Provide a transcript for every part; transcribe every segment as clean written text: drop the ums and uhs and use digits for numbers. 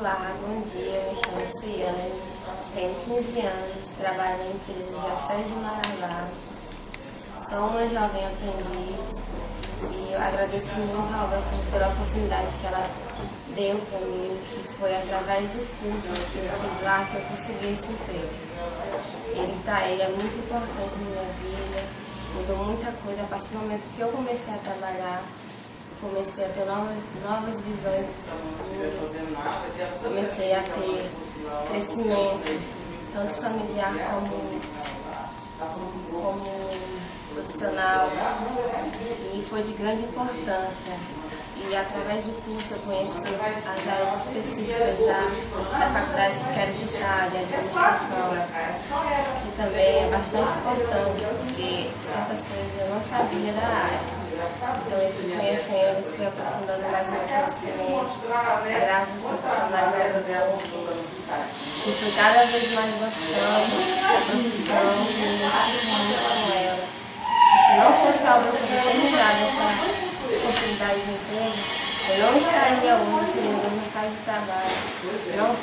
Olá, bom dia, me chamo Suiane, tenho 15 anos, trabalho na empresa Diocese de Marabá, sou uma jovem aprendiz e eu agradeço muito a obra pela oportunidade que ela deu para mim, que foi através do curso que eu fiz lá que eu consegui esse emprego. Ele é muito importante na minha vida, mudou muita coisa a partir do momento que eu comecei a trabalhar. Comecei a ter novas visões, comecei a ter crescimento, tanto familiar como profissional, e foi de grande importância. E através do curso eu conheci as áreas específicas da faculdade que quero cursar, de administração, que também é bastante importante, porque certas coisas eu não sabia da área. Então eu fui conhecendo, fui aprofundando mais o meu conhecimento, graças aos profissionais da Agrocorpo, e fui cada vez mais gostando da profissão e me identifico muito com ela. Se não fosse a Agrocorpo ter me dado essa oportunidade de emprego, eu não estaria hoje seria no mercado de trabalho, não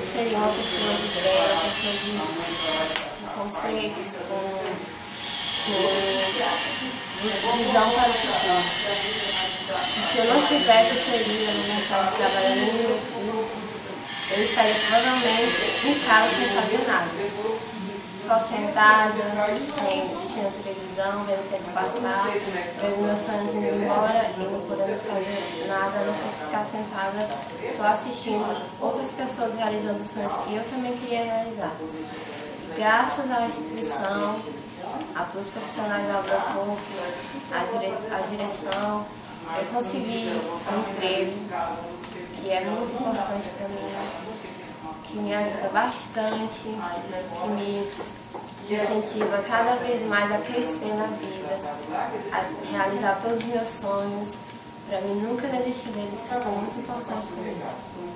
seria uma pessoa de bem, uma pessoa de conceitos, com visão para o futuro. E se eu não tivesse inserido no mercado de trabalho no meu curso, eu estaria provavelmente em casa sem fazer nada. Só sentada, assistindo a televisão, vendo o tempo passar, vendo meus sonhos indo embora e não podendo fazer nada, a não ser ficar sentada só assistindo outras pessoas realizando os sonhos que eu também queria realizar. E graças à instituição, a todos os profissionais da Agrocorpo, a direção, eu consegui um emprego que é muito importante para mim, que me ajuda bastante, que me incentiva cada vez mais a crescer na vida, a realizar todos os meus sonhos, para mim nunca desistir deles, que são muito importantes para mim.